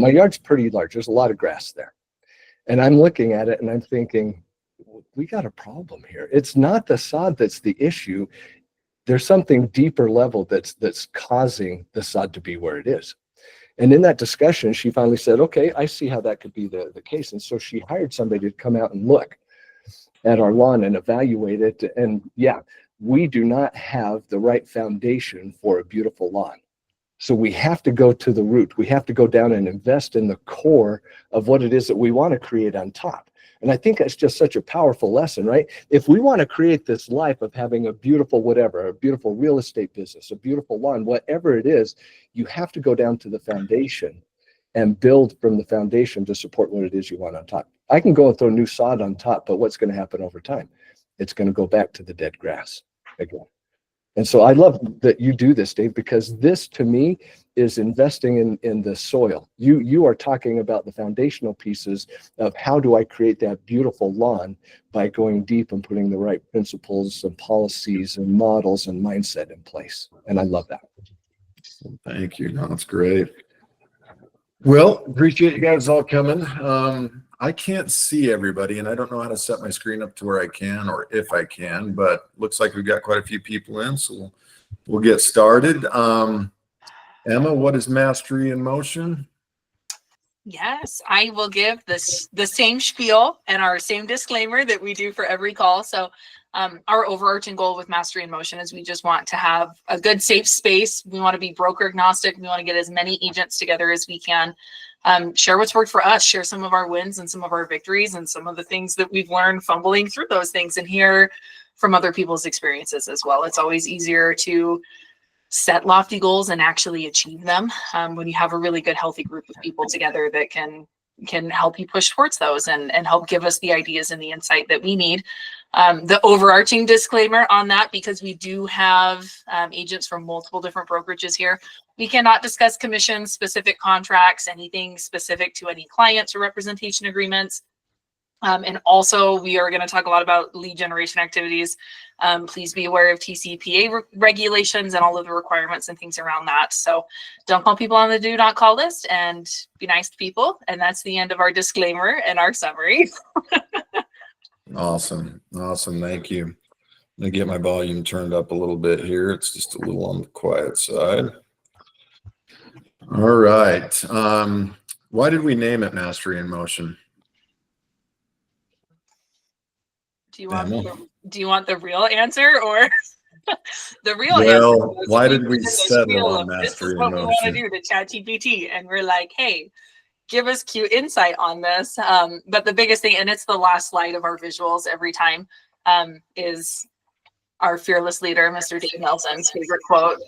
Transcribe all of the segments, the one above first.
My yard's pretty large. There's a lot of grass there. And I'm looking at it and I'm thinking, we got a problem here. It's not the sod that's the issue. There's something deeper level that's causing the sod to be where it is. And in that discussion, she finally said, okay, I see how that could be the case. And so she hired somebody to come out and look at our lawn and evaluate it. And yeah, we do not have the right foundation for a beautiful lawn. So we have to go to the root. We have to go down and invest in the core of what it is that we want to create on top. And I think that's just such a powerful lesson, right? If we want to create this life of having a beautiful whatever, a beautiful real estate business, a beautiful lawn, whatever it is, you have to go down to the foundation and build from the foundation to support what it is you want on top. I can go and throw new sod on top, but what's going to happen over time? It's going to go back to the dead grass again. And so I love that you do this, Dave, because this to me is investing in the soil. You are talking about the foundational pieces of how do I create that beautiful lawn by going deep and putting the right principles and policies and models and mindset in place. And I love that. Thank you. No, that's great. Well, appreciate you guys all coming. I can't see everybody, and I don't know how to set my screen up to where I can or if I can, but looks like we've got quite a few people in, so we'll get started. Emma, what is Mastery in Motion? Yes, I will give the same spiel and our same disclaimer that we do for every call. So our overarching goal with Mastery in Motion is we just want to have a good, safe space. We want to be broker agnostic. We want to get as many agents together as we can. Share what's worked for us, share some of our wins and some of our victories and some of the things that we've learned fumbling through those things, and hear from other people's experiences as well. It's always easier to set lofty goals and actually achieve them when you have a really good, healthy group of people together that can help you push towards those and help give us the ideas and the insight that we need. The overarching disclaimer on that, because we do have agents from multiple different brokerages here, we cannot discuss commissions, specific contracts, anything specific to any clients or representation agreements. And also, we are going to talk a lot about lead generation activities. Please be aware of TCPA regulations and all of the requirements and things around that. So don't call people on the do not call list, and be nice to people. And that's the end of our disclaimer and our summary. Awesome. Thank you. Let me get my volume turned up a little bit here. It's just a little on the quiet side. All right. Why did we name it Mastery in Motion? Do you want the real answer, or the real answer? Well, why did we settle on Mastery in Motion? This is what we want to do to ChatGPT, and we're like, hey, give us cute insight on this. But the biggest thing, and it's the last slide of our visuals every time, is our fearless leader, Mr. Dave Nelson's favorite quote.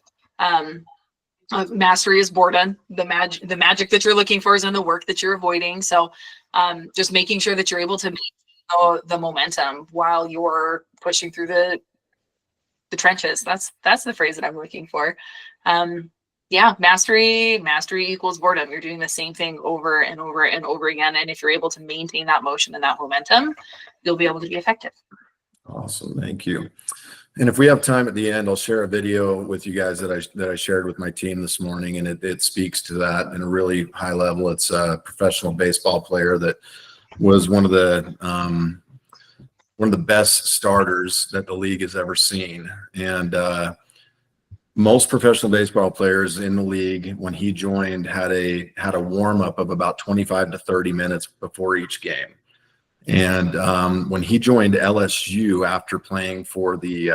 Mastery is boredom. The magic that you're looking for is in the work that you're avoiding. So just making sure that you're able to maintain the momentum while you're pushing through the trenches. That's the phrase that I'm looking for. Yeah, mastery equals boredom. You're doing the same thing over and over and over again. And if you're able to maintain that motion and that momentum, you'll be able to be effective. Awesome. Thank you. And if we have time at the end, I'll share a video with you guys that I shared with my team this morning, and it speaks to that in a really high level. It's a professional baseball player that was one of the best starters that the league has ever seen. And most professional baseball players in the league, when he joined, had a warm up of about 25 to 30 minutes before each game. And when he joined LSU after playing for the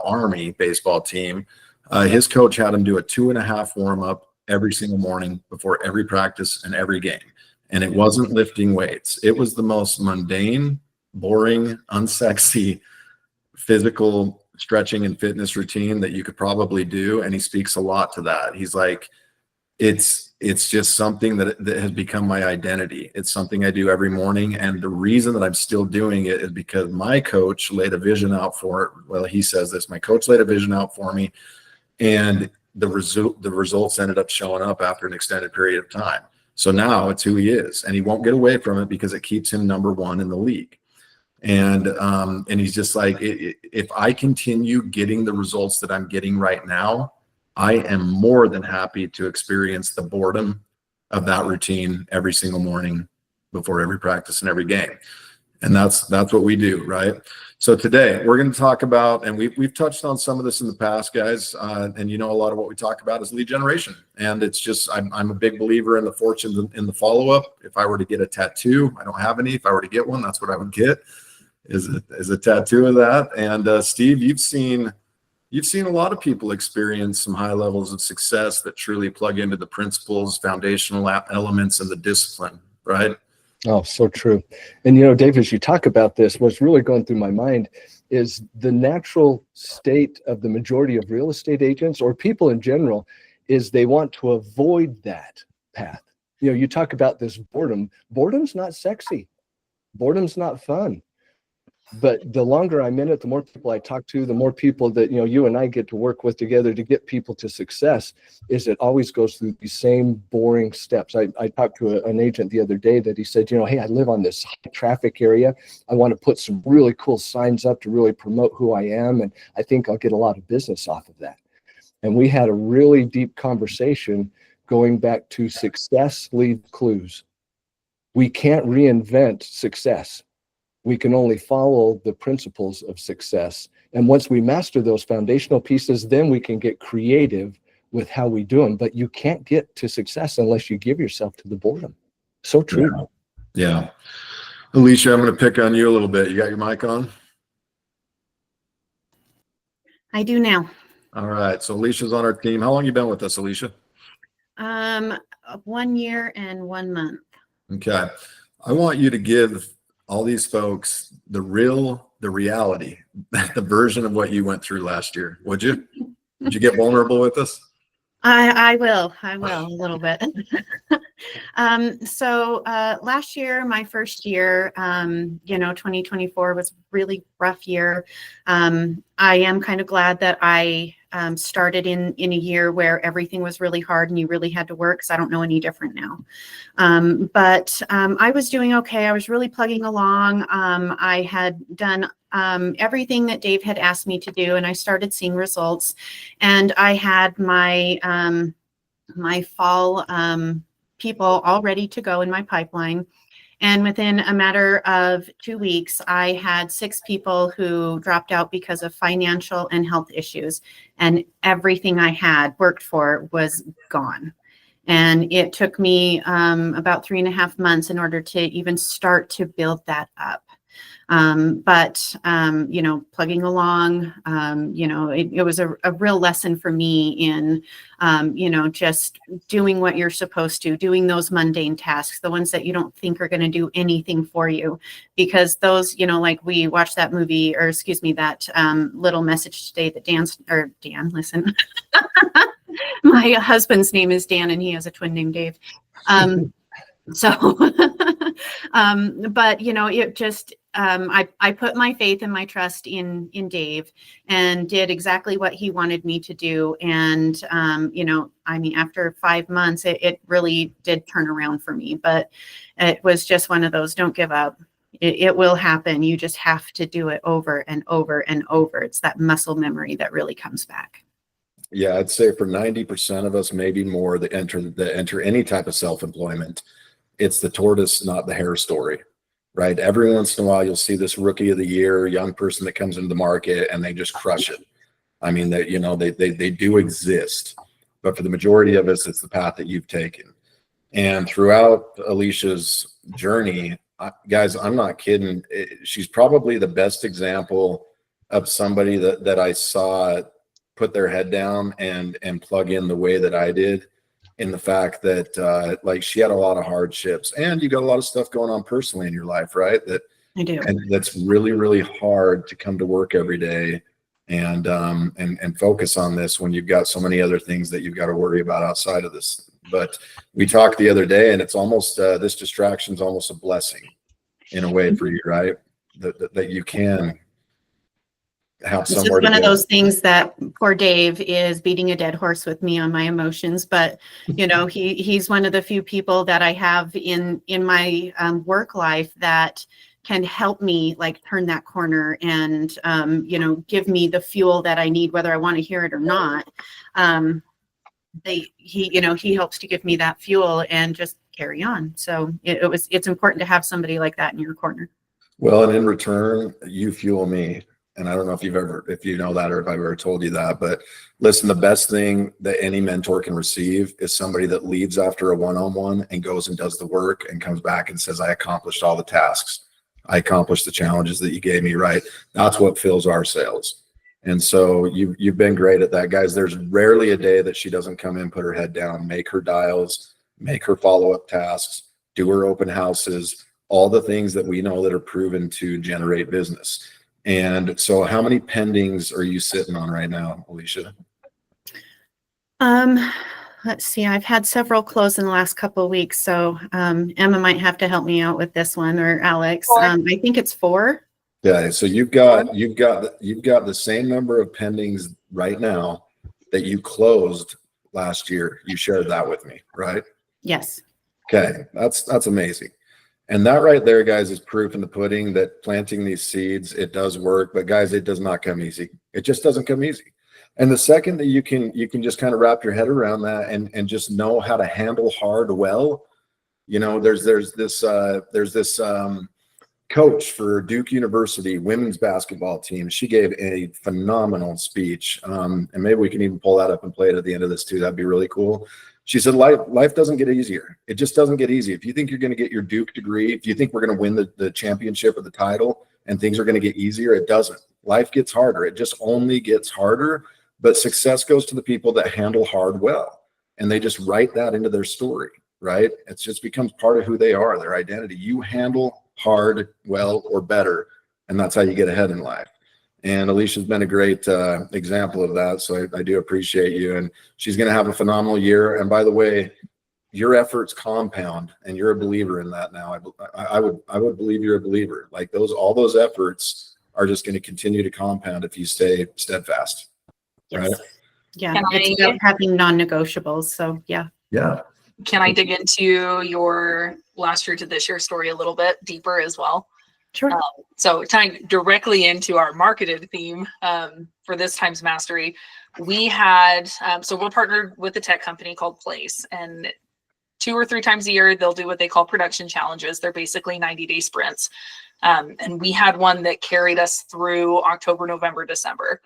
Army baseball team, his coach had him do a 2.5 warm up every single morning before every practice and every game. And it wasn't lifting weights. It was the most mundane, boring, unsexy physical stretching and fitness routine that you could probably do. And he speaks a lot to that. He's like, it's just something that has become my identity. It's something I do every morning. And the reason that I'm still doing it is because my coach laid a vision out for it. Well, he says this, my coach laid a vision out for me, and the results ended up showing up after an extended period of time. So now it's who he is, and he won't get away from it because it keeps him #1 in the league. And he's just like, if I continue getting the results that I'm getting right now, I am more than happy to experience the boredom of that routine every single morning before every practice and every game. And that's what we do, right? So today we're going to talk about, and we've touched on some of this in the past, guys, and a lot of what we talk about is lead generation. And it's just, I'm a big believer in the fortunes in the follow-up. If I were to get a tattoo, I don't have any. If I were to get one, that's what I would get, is a tattoo of that. And Steve, you've seen a lot of people experience some high levels of success that truly plug into the principles, foundational elements, and the discipline, right? Oh, so true. And, Dave, as you talk about this, what's really going through my mind is the natural state of the majority of real estate agents or people in general is they want to avoid that path. You talk about this boredom. Boredom's not sexy. Boredom's not fun. But the longer I'm in it, the more people I talk to, the more people that, you and I get to work with together to get people to success, is it always goes through these same boring steps. I talked to an agent the other day that he said, hey, I live on this high traffic area. I want to put some really cool signs up to really promote who I am. And I think I'll get a lot of business off of that. And we had a really deep conversation going back to success lead clues. We can't reinvent success. We can only follow the principles of success. And once we master those foundational pieces, then we can get creative with how we do them. But you can't get to success unless you give yourself to the boredom. So true. Yeah. Alicia, I'm going to pick on you a little bit. You got your mic on? I do now. All right. So Alicia's on our team. How long you been with us, Alicia? 1 year and 1 month. Okay. I want you to give all these folks the reality, the version of what you went through last year. Would you get vulnerable with us? I will a little bit. So last year, my first year, 2024 was a really rough year. I am kind of glad that I started in a year where everything was really hard and you really had to work, because I don't know any different now. But I was doing okay. I was really plugging along. I had done everything that Dave had asked me to do, and I started seeing results. And I had my my fall people all ready to go in my pipeline. And within a matter of 2 weeks, I had 6 people who dropped out because of financial and health issues. And everything I had worked for was gone. And it took me about 3.5 months in order to even start to build that up. But plugging along, it was a real lesson for me in, just doing what you're supposed to, doing those mundane tasks, the ones that you don't think are going to do anything for you, because those, like we watched that movie, or excuse me, that little message today that Dan, listen, my husband's name is Dan and he has a twin named Dave. But it just, I put my faith and my trust in Dave and did exactly what he wanted me to do. And, after 5 months, it really did turn around for me, but it was just one of those, don't give up. It will happen. You just have to do it over and over and over. It's that muscle memory that really comes back. Yeah, I'd say for 90% of us, maybe more, that enter any type of self-employment, it's the tortoise, not the hare story, right? Every once in a while, you'll see this rookie of the year, young person that comes into the market and they just crush it. I mean, they do exist, but for the majority of us, it's the path that you've taken. And throughout Alicia's journey, guys, I'm not kidding. She's probably the best example of somebody that I saw put their head down and plug in the way that I did. In the fact that she had a lot of hardships, and you got a lot of stuff going on personally in your life, right? That I do. And that's really, really hard to come to work every day and focus on this when you've got so many other things that you've got to worry about outside of this. But we talked the other day, and it's almost this distraction is almost a blessing in a way for you, right? That you can have This is somewhere to one of go. those things that poor Dave is beating a dead horse with me on my emotions, but he's one of the few people that I have in my work life that can help me turn that corner and give me the fuel that I need, whether I want to hear it or not. he helps to give me that fuel and just carry on. So it's important to have somebody like that in your corner. Well, and in return, you fuel me. And I don't know if you know that, or if I've ever told you that, but listen, the best thing that any mentor can receive is somebody that leaves after a one-on-one and goes and does the work and comes back and says, I accomplished all the tasks. I accomplished the challenges that you gave me, right? That's what fills our sails. And so you've been great at that, guys. There's rarely a day that she doesn't come in, put her head down, make her dials, make her follow-up tasks, do her open houses, all the things that we know that are proven to generate business. And so how many pendings are you sitting on right now, Alicia? Let's see. I've had several close in the last couple of weeks. So Emma might have to help me out with this one, or Alex. I think it's 4. Yeah. So you've got the same number of pendings right now that you closed last year. You shared that with me, right? Yes. Okay. That's amazing. And that right there, guys, is proof in the pudding that planting these seeds, it does work. But guys, it does not come easy. It just doesn't come easy. And the second that you can just kind of wrap your head around that and just know how to handle hard well, there's this coach for Duke University women's basketball team. She gave a phenomenal speech, and maybe we can even pull that up and play it at the end of this too. That'd be really cool. She said, life doesn't get easier. It just doesn't get easy. If you think you're going to get your Duke degree, if you think we're going to win the championship or the title and things are going to get easier, it doesn't. Life gets harder. It just only gets harder. But success goes to the people that handle hard well. And they just write that into their story, right? It just becomes part of who they are, their identity. You handle hard, well, or better. And that's how you get ahead in life. And Alicia's been a great example of that. So I do appreciate you. And she's going to have a phenomenal year. And by the way, your efforts compound, and you're a believer in that now. I would believe you're a believer. Like all those efforts are just going to continue to compound if you stay steadfast. Yes. Right? Yeah. It's about having non-negotiables. So yeah. Yeah. Can I dig into your last year to this year story a little bit deeper as well? Sure. So tying directly into our marketed theme for this time's mastery, we had, so we're partnered with a tech company called Place, and 2 or 3 times a year, they'll do what they call production challenges. They're basically 90-day sprints. And we had one that carried us through October, November, December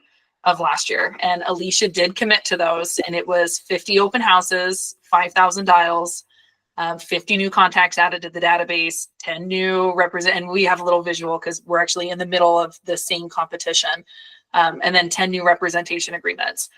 of last year. And Alicia did commit to those, and it was 50 open houses, 5,000 dials, 50 new contacts added to the database, 10 new and we have a little visual because we're actually in the middle of the same competition, and then 10 new representation agreements.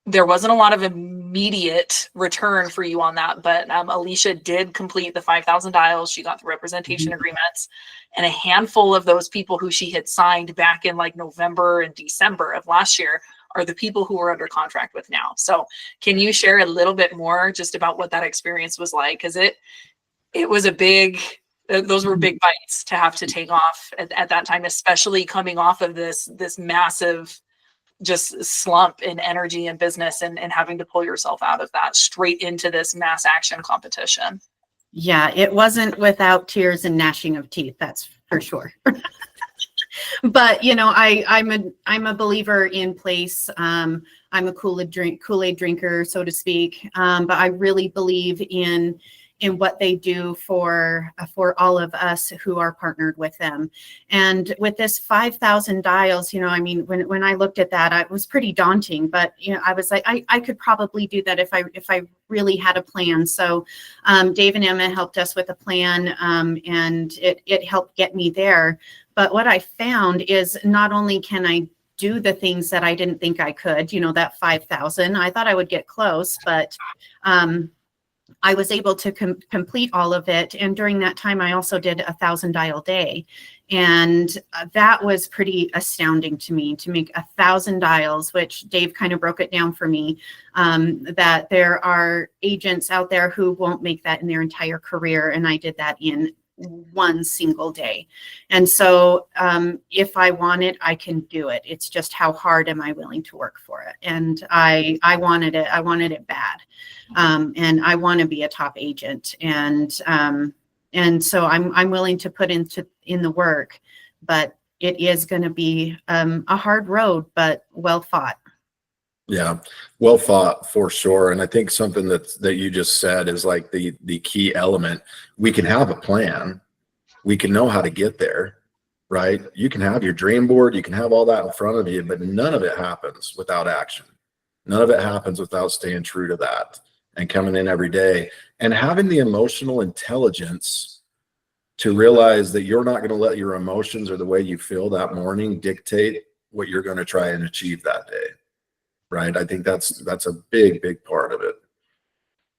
There wasn't a lot of immediate return for you on that, but Alicia did complete the 5,000 dials. She got the representation agreements, and a handful of those people who she had signed back in like November and December of last year are the people who we're under contract with now. So can you share a little bit more just about what that experience was like? Because it was those were big bites to have to take off at that time, especially coming off of this massive just slump in energy and business, and having to pull yourself out of that straight into this mass action competition. Yeah, it wasn't without tears and gnashing of teeth, that's for sure. But I'm a believer in Place. I'm a Kool-Aid drinker, so to speak. But I really believe in what they do for all of us who are partnered with them. And with this 5,000 dials, when I looked at that, it was pretty daunting, but I was like, I could probably do that if I really had a plan. So Dave and Emma helped us with a plan, and it helped get me there. But what I found is not only can I do the things that I didn't think I could, that 5,000, I thought I would get close, but I was able to complete all of it. And during that time, I also did 1,000 dial day. And that was pretty astounding to me, to make 1,000 dials, which Dave kind of broke it down for me, that there are agents out there who won't make that in their entire career. And I did that in one single day. And so if I want it, I can do it. It's just how hard am I willing to work for it? And I wanted it. I wanted it bad. And I want to be a top agent. And so I'm willing to put in the work, but it is going to be a hard road, but well fought. Yeah, well thought for sure. And I think something that you just said is like the key element. We can have a plan. We can know how to get there, right? You can have your dream board, you can have all that in front of you, but none of it happens without action. None of it happens without staying true to that and coming in every day and having the emotional intelligence to realize that you're not going to let your emotions or the way you feel that morning dictate what you're going to try and achieve that day. Right. I think that's a big part of it.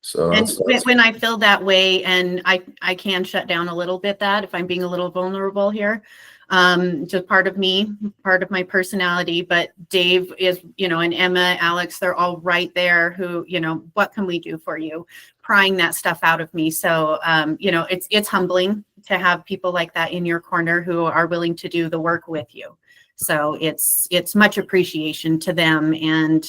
So And that's when I feel that way, and I can shut down a little bit that if I'm being a little vulnerable here, just part of me, part of my personality. But Dave is, and Emma, Alex, they're all right there who, what can we do for you? Prying that stuff out of me. So, it's humbling to have people like that in your corner who are willing to do the work with you. So it's much appreciation to them, and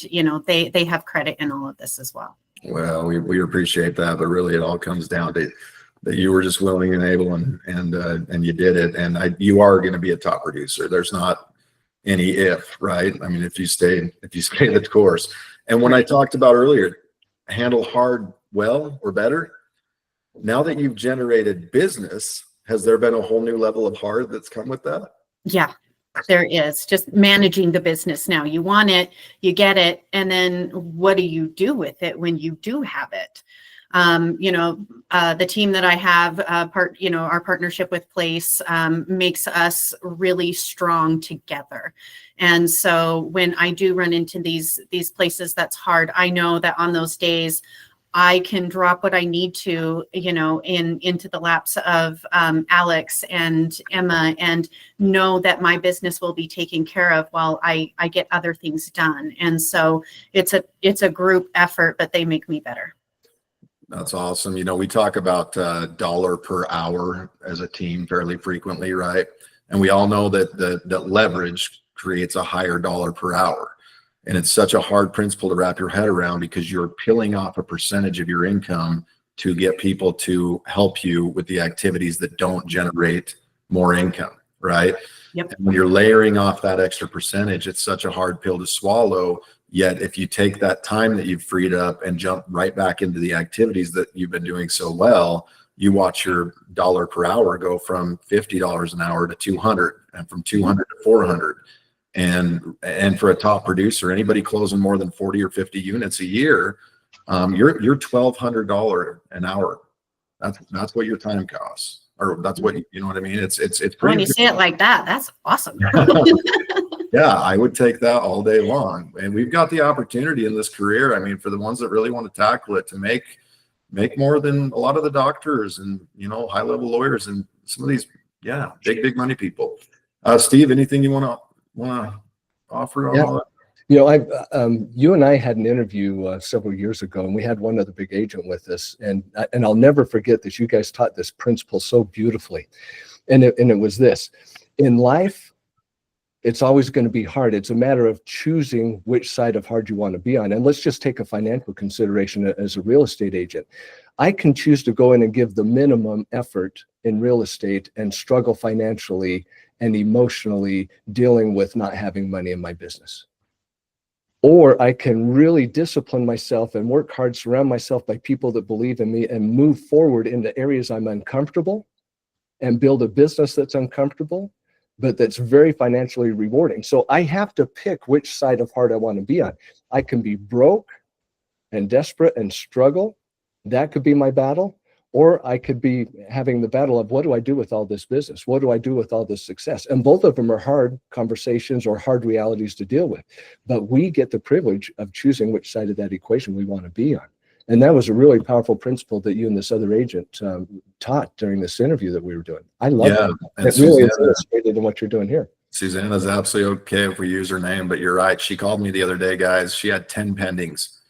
they have credit in all of this as well. well, we appreciate that, but really it all comes down to that you were just willing and able, and you did it, and you are going to be a top producer. There's not any if, right? I mean, if you stay the course. And when I talked about earlier, handle hard well or better. Now that you've generated business, has there been a whole new level of hard that's come with that? Yeah. There is just managing the business now. You want it, you get it, and then what do you do with it when you do have it? The team that I have, our partnership with Place makes us really strong together. And so when I do run into these places that's hard, I know that on those days, I can drop what I need to, into the laps of Alex and Emma, and know that my business will be taken care of while I get other things done. And so it's a group effort, but they make me better. That's awesome. We talk about dollar per hour as a team fairly frequently, right? And we all know that leverage creates a higher dollar per hour. And it's such a hard principle to wrap your head around because you're peeling off a percentage of your income to get people to help you with the activities that don't generate more income, right? Yep. And when you're layering off that extra percentage, it's such a hard pill to swallow. Yet if you take that time that you've freed up and jump right back into the activities that you've been doing so well, you watch your dollar per hour go from $50 an hour to 200, and from 200 to 400. And for a top producer, anybody closing more than 40 or 50 units a year, you're $1,200 an hour. That's what your time costs, or that's what you know what I mean. It's pretty. When you say it like that, that's awesome. Yeah, I would take that all day long. And we've got the opportunity in this career. I mean, for the ones that really want to tackle it, to make more than a lot of the doctors and high level lawyers and some of these big money people. Steve, anything you want to offer on all that? You and I had an interview several years ago, and we had one other big agent with us, and I'll never forget this. You guys taught this principle so beautifully, and it was this: in life, it's always going to be hard. It's a matter of choosing which side of hard you want to be on. And let's just take a financial consideration as a real estate agent. I can choose to go in and give the minimum effort in real estate and struggle financially and emotionally dealing with not having money in my business. Or I can really discipline myself and work hard, surround myself by people that believe in me, and move forward into areas I'm uncomfortable and build a business that's uncomfortable, but that's very financially rewarding. So I have to pick which side of hard I want to be on. I can be broke and desperate and struggle. That could be my battle. Or I could be having the battle of, what do I do with all this business? What do I do with all this success? And both of them are hard conversations or hard realities to deal with. But we get the privilege of choosing which side of that equation we want to be on. And that was a really powerful principle that you and this other agent taught during this interview that we were doing. I love that. It really is illustrated in what you're doing here. Susanna's absolutely okay if we use her name, but you're right. She called me the other day, guys. She had 10 pendings.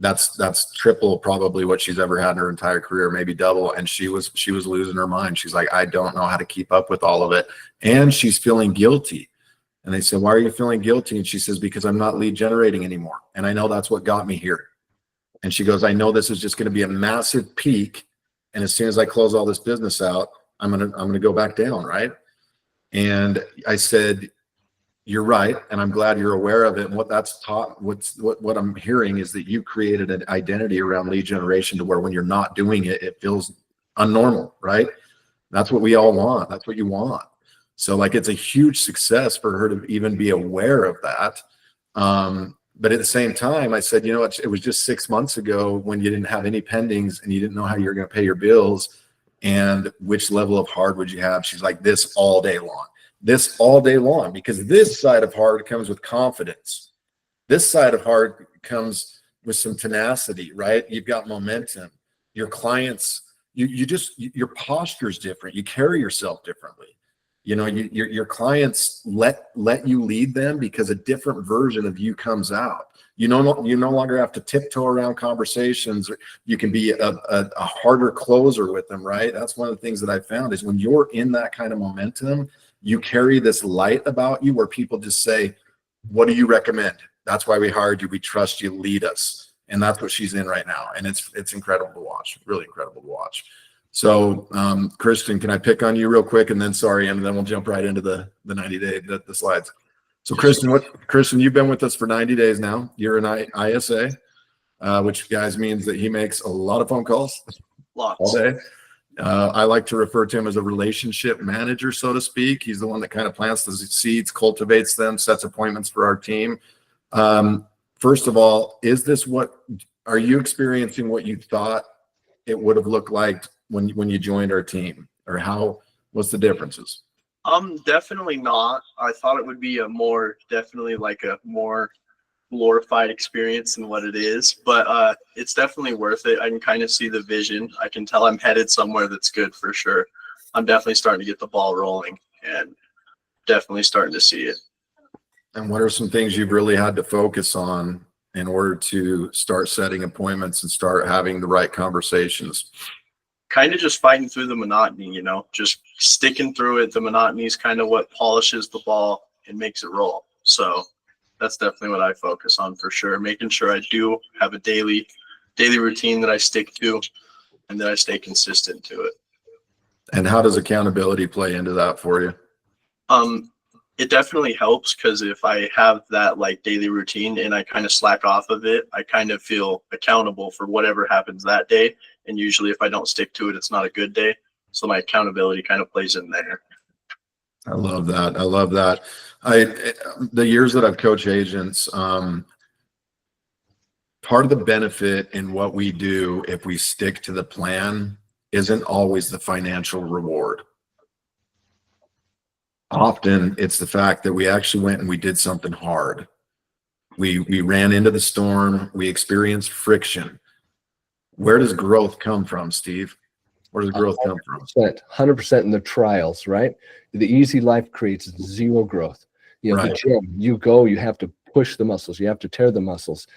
That's triple probably what she's ever had in her entire career, maybe double. And she was losing her mind. She's like, I don't know how to keep up with all of it. And she's feeling guilty. And they said, why are you feeling guilty? And she says, because I'm not lead generating anymore. And I know that's what got me here. And she goes, I know this is just going to be a massive peak. And as soon as I close all this business out, I'm going to go back down. Right. And I said, you're right, and I'm glad you're aware of it. And what that's taught, what I'm hearing is that you created an identity around lead generation to where when you're not doing it, it feels unnormal, right? That's what we all want. That's what you want. So like, it's a huge success for her to even be aware of that. But at the same time, I said, you know, it was just 6 months ago when you didn't have any pendings and you didn't know how you were going to pay your bills and which level of hard would you have. She's like, this all day long. This all day long, because this side of hard comes with confidence. This side of hard comes with some tenacity, right? You've got momentum. Your clients, your posture is different. You carry yourself differently. You know, your clients let you lead them because a different version of you comes out. You no longer have to tiptoe around conversations. Or you can be a harder closer with them, right? That's one of the things that I found is when you're in that kind of momentum, you carry this light about you where people just say, what do you recommend? That's why we hired you. We trust you. Lead us. And that's what she's in right now. And it's incredible to watch, really incredible to watch. So, Kristen, can I pick on you real quick? And then, sorry, and then we'll jump right into the 90-day, the slides. So Kristen, you've been with us for 90 days now. You're an ISA, which guys means that he makes a lot of phone calls all day. I like to refer to him as a relationship manager, so to speak. He's the one that kind of plants the seeds, cultivates them, sets appointments for our team. First of all, are you experiencing what you thought it would have looked like when you joined our team, or what's the differences? Definitely not. I thought it would be definitely like a more glorified experience than what it is, but it's definitely worth it. I can kind of see the vision. I can tell I'm headed somewhere that's good for sure. I'm definitely starting to get the ball rolling and definitely starting to see it. And what are some things you've really had to focus on in order to start setting appointments and start having the right conversations? Kind of just fighting through the monotony, you know, just sticking through it. The monotony is kind of what polishes the ball and makes it roll. So that's definitely what I focus on for sure. Making sure I do have a daily routine that I stick to and that I stay consistent to it. And how does accountability play into that for you? It definitely helps, because if I have that like daily routine and I kind of slack off of it, I kind of feel accountable for whatever happens that day. And usually if I don't stick to it, it's not a good day. So my accountability kind of plays in there. I love that. I love that. The years that I've coached agents, part of the benefit in what we do, if we stick to the plan, isn't always the financial reward. Often it's the fact that we actually went and we did something hard. We ran into the storm. We experienced friction. Where does growth come from, Steve? Where does growth come from? 100% in the trials, right? The easy life creates zero growth. You know, Right. the gym, you go, you have to push the muscles. You have to tear the muscles.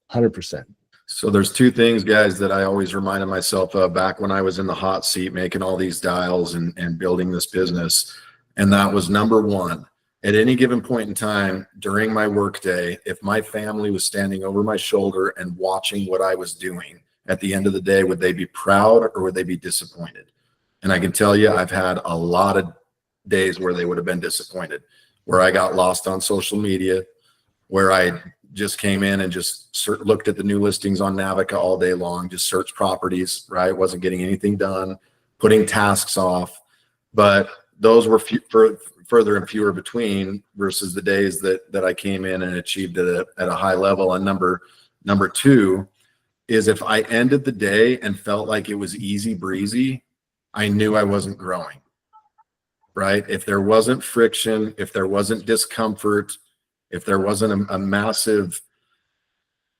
100%. So there's two things, guys, that I always reminded myself of back when I was in the hot seat, making all these dials and building this business. And that was number one, at any given point in time during my workday, if my family was standing over my shoulder and watching what I was doing, at the end of the day, would they be proud or would they be disappointed? And I can tell you, I've had a lot of days where they would have been disappointed, where I got lost on social media, where I just came in and just looked at the new listings on Navica all day long, just searched properties, right? Wasn't getting anything done, putting tasks off. But those were further and fewer between versus the days that I came in and achieved it at a high level. And number two is, if I ended the day and felt like it was easy breezy, I knew I wasn't growing, right? If there wasn't friction, if there wasn't discomfort, if there wasn't a massive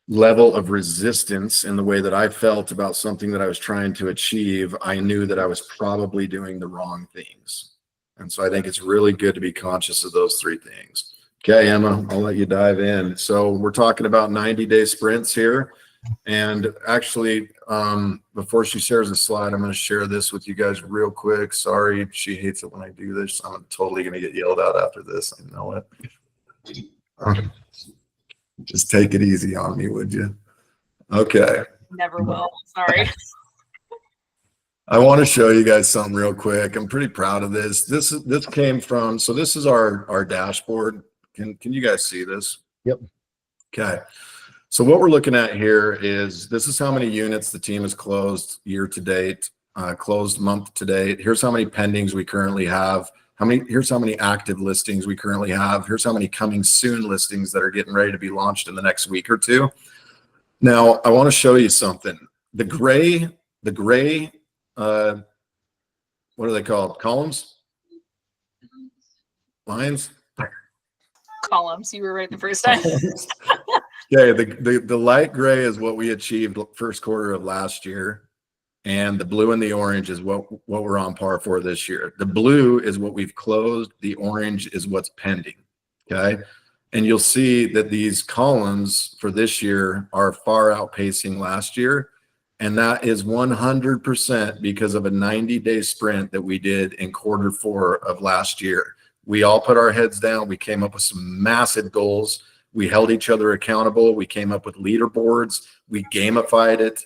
level of resistance in the way that I felt about something that I was trying to achieve, I knew that I was probably doing the wrong things. And so I think it's really good to be conscious of those three things. Okay, Emma, I'll let you dive in. So we're talking about 90-day sprints here. And actually, before she shares a slide, I'm going to share this with you guys real quick. Sorry, she hates it when I do this. I'm totally going to get yelled at after this. I know it. Just take it easy on me, would you? Okay. Never will. Sorry. I want to show you guys something real quick. I'm pretty proud of this. This came from, so this is our dashboard. Can you guys see this? Yep. Okay. So what we're looking at here is this is how many units the team has closed year to date, closed month to date. Here's how many pendings we currently have. Here's how many active listings we currently have. Here's how many coming soon listings that are getting ready to be launched in the next week or two. Now, I want to show you something. The gray, what are they called? Columns? Lines? Columns. You were right the first time. Okay, the light gray is what we achieved first quarter of last year, and the blue and the orange is what we're on par for this year. The blue is what we've closed. The orange is what's pending. Okay, and you'll see that these columns for this year are far outpacing last year, and that is 100% because of a 90-day sprint that we did in quarter 4 of last year. We all put our heads down. We came up with some massive goals. We held each other accountable. We came up with leaderboards. We gamified it.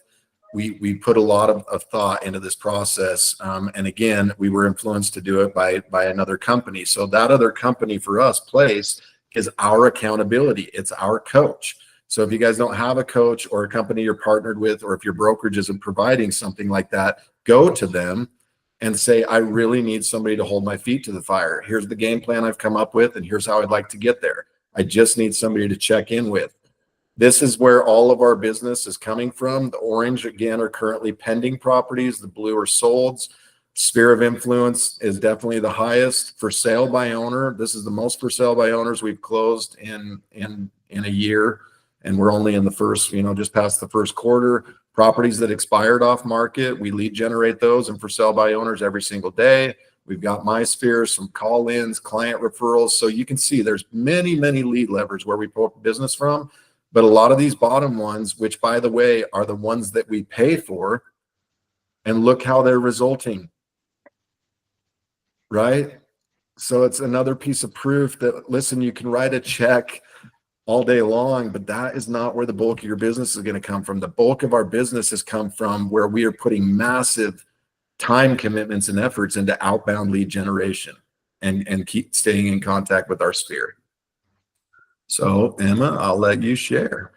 We put a lot of thought into this process. And again, we were influenced to do it by another company. So that other company for us, Place, is our accountability. It's our coach. So if you guys don't have a coach or a company you're partnered with, or if your brokerage isn't providing something like that, go to them and say, I really need somebody to hold my feet to the fire. Here's the game plan I've come up with, and here's how I'd like to get there. I just need somebody to check in with. This is where all of our business is coming from. The orange, again, are currently pending properties. The blue are solds. Sphere of influence is definitely the highest. For sale by owner, this is the most for sale by owners we've closed in a year. And we're only in the first, just past the first quarter. Properties that expired off market, we lead generate those and for sale by owners every single day. We've got my sphere, some call-ins, client referrals. So you can see there's many, many lead levers where we pull business from. But a lot of these bottom ones, which by the way, are the ones that we pay for, and look how they're resulting, right? So it's another piece of proof that, listen, you can write a check all day long, but that is not where the bulk of your business is going to come from. The bulk of our business has come from where we are putting massive time commitments and efforts into outbound lead generation and keep staying in contact with our sphere. So Emma, I'll let you share.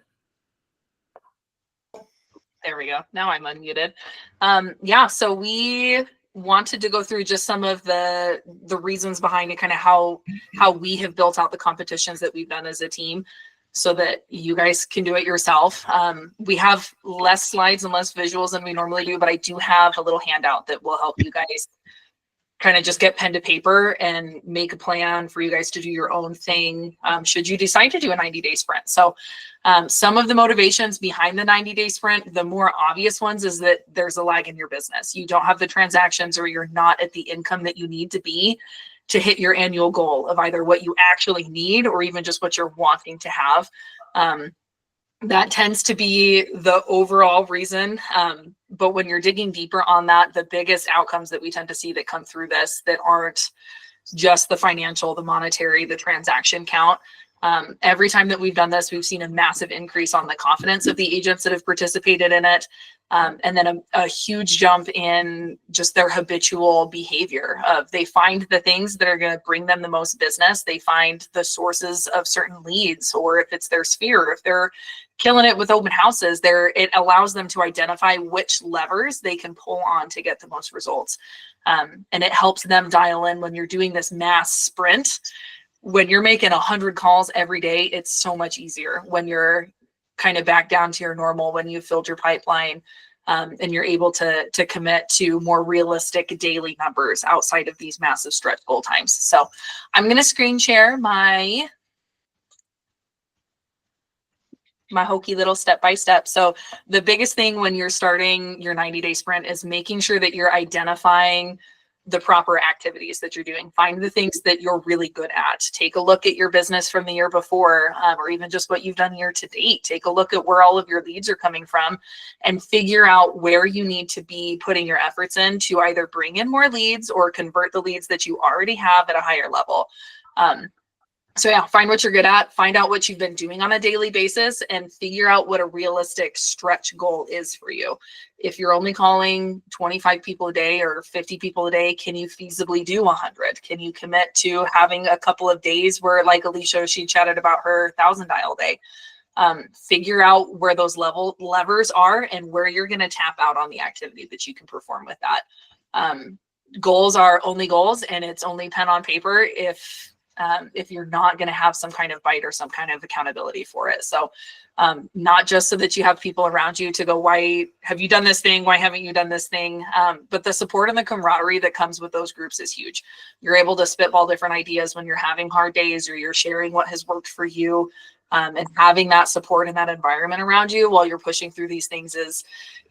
There we go. Now I'm unmuted. So we wanted to go through just some of the reasons behind it, kind of how we have built out the competitions that we've done as a team so that you guys can do it yourself. We have less slides and less visuals than we normally do, but I do have a little handout that will help you guys kind of just get pen to paper and make a plan for you guys to do your own thing should you decide to do a 90-day sprint. So some of the motivations behind the 90-day sprint, the more obvious ones, is that there's a lag in your business. You don't have the transactions, or you're not at the income that you need to be to hit your annual goal of either what you actually need or even just what you're wanting to have. That tends to be the overall reason. But when you're digging deeper on that, the biggest outcomes that we tend to see that come through this that aren't just the financial, the monetary, the transaction count. Every time that we've done this, we've seen a massive increase on the confidence of the agents that have participated in it. And then a huge jump in just their habitual behavior of they find the things that are going to bring them the most business. They find the sources of certain leads, or if it's their sphere, if they're killing it with open houses, it allows them to identify which levers they can pull on to get the most results. And it helps them dial in when you're doing this mass sprint. When you're making 100 calls every day, it's so much easier when you're kind of back down to your normal, when you've filled your pipeline, and you're able to commit to more realistic daily numbers outside of these massive stretch goal times. So I'm going to screen share my hokey little step-by-step. So the biggest thing when you're starting your 90-day sprint is making sure that you're identifying the proper activities that you're doing. Find the things that you're really good at. Take a look at your business from the year before, or even just what you've done year to date. Take a look at where all of your leads are coming from and figure out where you need to be putting your efforts in to either bring in more leads or convert the leads that you already have at a higher level. So yeah, find what you're good at, find out what you've been doing on a daily basis, and figure out what a realistic stretch goal is for you. If you're only calling 25 people a day or 50 people a day, can you feasibly do 100? Can you commit to having a couple of days where, like Alicia, she chatted about her 1,000 dial day? Figure out where those levers are and where you're going to tap out on the activity that you can perform with that. Goals are only goals, and it's only pen on paper if you're not going to have some kind of bite or some kind of accountability for it. So not just so that you have people around you to go, why have you done this thing? Why haven't you done this thing? But the support and the camaraderie that comes with those groups is huge. You're able to spitball different ideas when you're having hard days, or you're sharing what has worked for you. And having that support and that environment around you while you're pushing through these things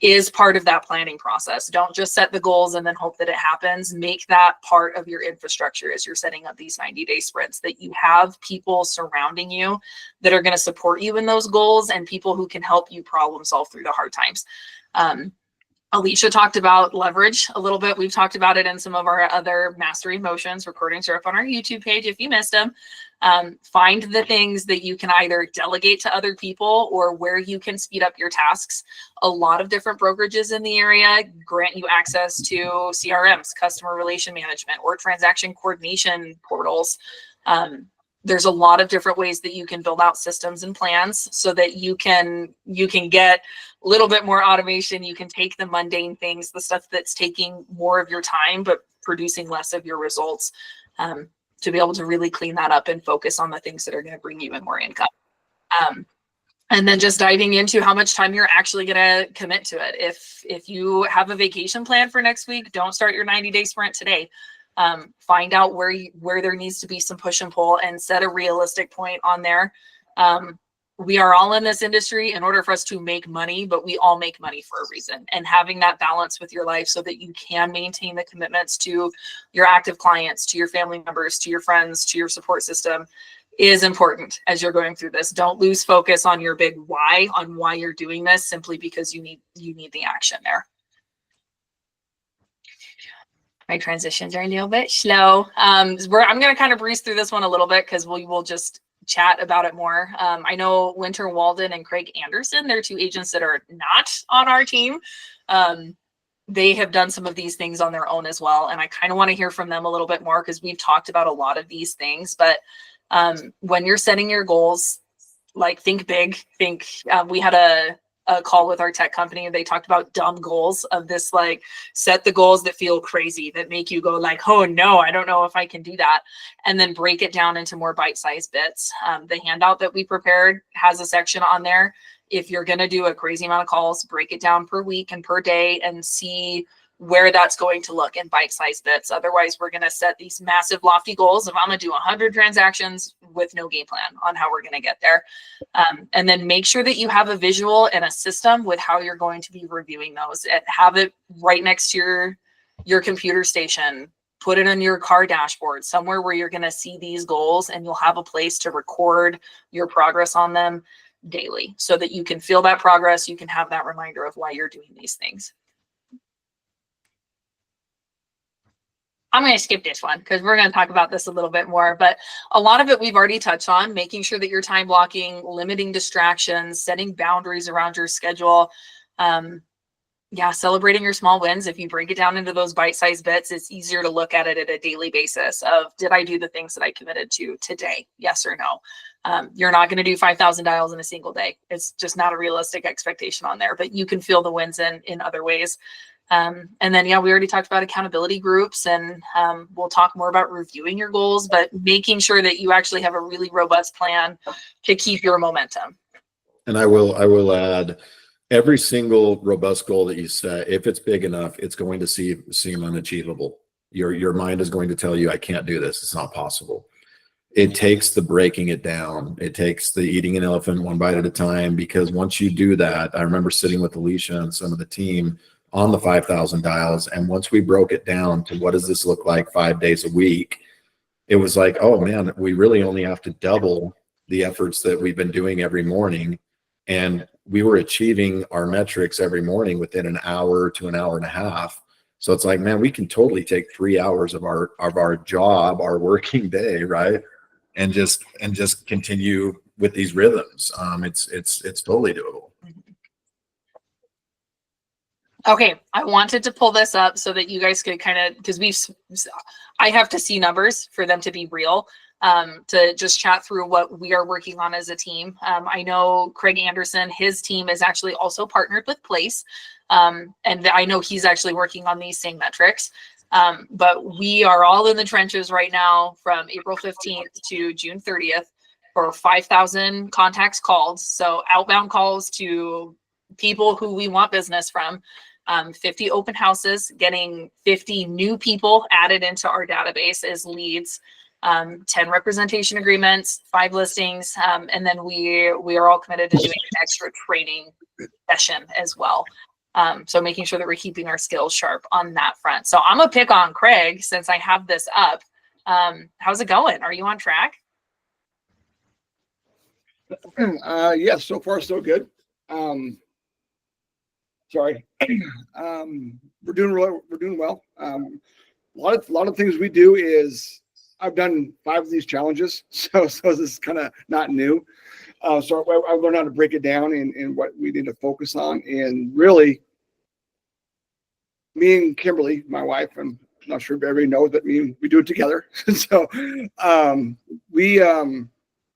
is part of that planning process. Don't just set the goals and then hope that it happens. Make that part of your infrastructure as you're setting up these 90-day sprints, that you have people surrounding you that are going to support you in those goals, and people who can help you problem solve through the hard times. Alicia talked about leverage a little bit. We've talked about it in some of our other Mastery Motions recordings, or up on our YouTube page if you missed them. Find the things that you can either delegate to other people or where you can speed up your tasks. A lot of different brokerages in the area grant you access to CRMs, customer relation management, or transaction coordination portals. There's a lot of different ways that you can build out systems and plans so that you can get a little bit more automation. You can take the mundane things, the stuff that's taking more of your time but producing less of your results, to be able to really clean that up and focus on the things that are going to bring you in more income. And then just diving into how much time you're actually going to commit to it. If you have a vacation plan for next week, don't start your 90-day sprint today. Find out where there needs to be some push and pull, and set a realistic point on there. We are all in this industry in order for us to make money, but we all make money for a reason. And having that balance with your life so that you can maintain the commitments to your active clients, to your family members, to your friends, to your support system is important as you're going through this. Don't lose focus on your big why, on why you're doing this, simply because you need the action there. My transitions are a little bit slow. I'm going to kind of breeze through this one a little bit because we will just chat about it more. I know Winter Walden and Craig Anderson, they're two agents that are not on our team. They have done some of these things on their own as well. And I kind of want to hear from them a little bit more because we've talked about a lot of these things. But when you're setting your goals, like think big, we had a call with our tech company, and they talked about dumb goals of this, like set the goals that feel crazy, that make you go like, oh no, I don't know if I can do that. And then break it down into more bite-sized bits. The handout that we prepared has a section on there. If you're going to do a crazy amount of calls, break it down per week and per day and see where that's going to look in bite-sized bits. Otherwise, we're going to set these massive lofty goals of I'm going to do 100 transactions with no game plan on how we're going to get there. And then make sure that you have a visual and a system with how you're going to be reviewing those, and have it right next to your computer station. Put it on your car dashboard, somewhere where you're going to see these goals, and you'll have a place to record your progress on them daily so that you can feel that progress. You can have that reminder of why you're doing these things. I'm going to skip this one because we're going to talk about this a little bit more, but a lot of it we've already touched on, making sure that you're time blocking, limiting distractions, setting boundaries around your schedule. Celebrating your small wins. If you break it down into those bite-sized bits, it's easier to look at it at a daily basis of, did I do the things that I committed to today? Yes or no? You're not going to do 5,000 dials in a single day. It's just not a realistic expectation on there, but you can feel the wins in other ways. And then, we already talked about accountability groups, and we'll talk more about reviewing your goals, but making sure that you actually have a really robust plan to keep your momentum. And I will add, every single robust goal that you set, if it's big enough, it's going to seem unachievable. Your mind is going to tell you, I can't do this. It's not possible. It takes the breaking it down. It takes the eating an elephant one bite at a time, because once you do that, I remember sitting with Alicia and some of the team on the 5,000 dials. And once we broke it down to what does this look like 5 days a week, it was like, oh man, we really only have to double the efforts that we've been doing every morning. And we were achieving our metrics every morning within an hour to an hour and a half. So it's like, man, we can totally take 3 hours of our job, our working day, right, and just continue with these rhythms. It's totally doable. Okay, I wanted to pull this up so that you guys could kind of, because I have to see numbers for them to be real, to just chat through what we are working on as a team. I know Craig Anderson, his team is actually also partnered with Place, and I know he's actually working on these same metrics. But we are all in the trenches right now from April 15th to June 30th for 5,000 contacts called. So outbound calls to people who we want business from. 50 open houses, getting 50 new people added into our database as leads, 10 representation agreements, 5 listings, and then we are all committed to doing an extra training session as well. So making sure that we're keeping our skills sharp on that front. So I'm gonna pick on Craig since I have this up. How's it going? Are you on track? Yes, so far so good. Sorry. We're doing well. A lot of things we do is I've done 5 of these challenges, so this is kind of not new. So I've learned how to break it down and what we need to focus on. And really, me and Kimberly, my wife, I'm not sure if everybody knows, but we do it together. So we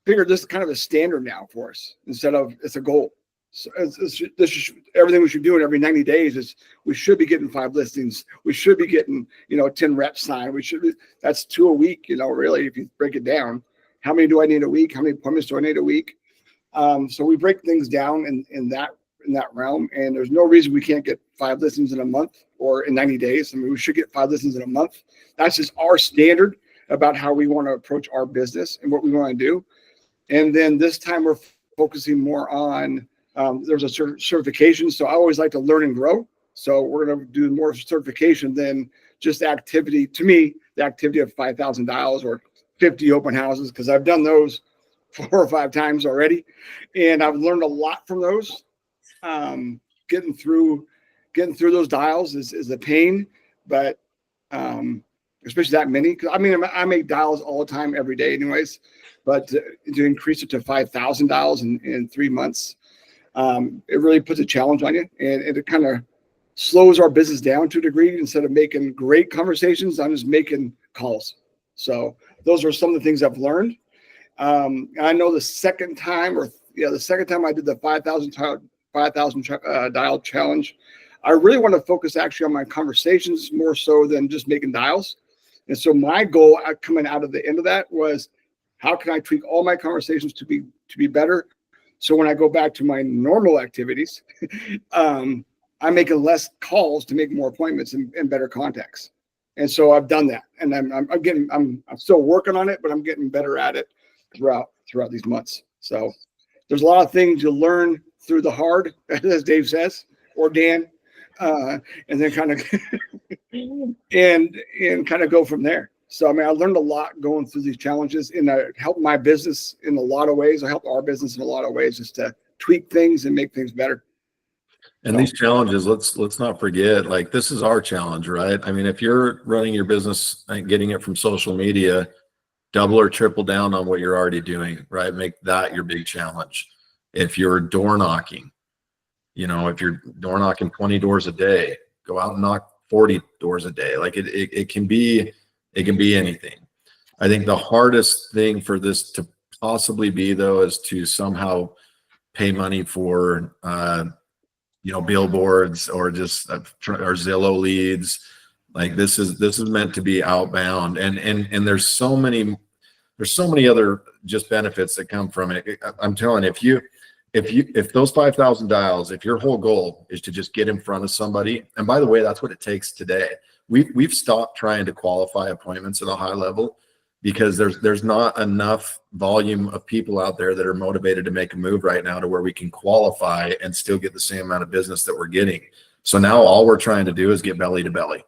figured this is kind of a standard now for us instead of it's a goal. So everything we should do in every 90 days is we should be getting 5 listings. We should be getting, 10 reps signed. That's 2 a week, really, if you break it down. How many do I need a week? How many appointments do I need a week? So we break things down in that realm, and there's no reason we can't get 5 listings in a month or in 90 days. I mean, we should get 5 listings in a month. That's just our standard about how we want to approach our business and what we want to do. And then this time we're focusing more on there's a certification. So I always like to learn and grow. So we're going to do more certification than just activity. To me, the activity of 5,000 dials or 50 open houses, because I've done those 4 or 5 times already, and I've learned a lot from those. Getting through those dials is a pain, but especially that many. Because I make dials all the time, every day, anyways. But to increase it to 5,000 dials in 3 months. It really puts a challenge on you, and it kind of slows our business down to a degree. Instead of making great conversations, I'm just making calls. So those are some of the things I've learned. I know the second time I did the 5,000 dial challenge, I really want to focus actually on my conversations more so than just making dials. And so my goal coming out of the end of that was, how can I tweak all my conversations to be better? So when I go back to my normal activities, I'm making less calls to make more appointments and better contacts. And so I've done that, and I'm still working on it, but I'm getting better at it throughout these months. So there's a lot of things you learn through the hard, as Dave says, or Dan, and then kind of and kind of go from there. So I learned a lot going through these challenges, and I helped my business in a lot of ways. I helped our business in a lot of ways, just to tweak things and make things better. And these challenges, let's not forget, like, this is our challenge, right? I mean, if you're running your business and getting it from social media, double or triple down on what you're already doing, right? Make that your big challenge. If you're door knocking, if you're door knocking 20 doors a day, go out and knock 40 doors a day. Like it can be anything. I think the hardest thing for this to possibly be, though, is to somehow pay money for billboards or just or Zillow leads. Like this is meant to be outbound, and there's so many other just benefits that come from it. I'm telling you, if those 5,000 dials, if your whole goal is to just get in front of somebody, and by the way, that's what it takes today. We've stopped trying to qualify appointments at a high level because there's not enough volume of people out there that are motivated to make a move right now to where we can qualify and still get the same amount of business that we're getting. So now all we're trying to do is get belly to belly.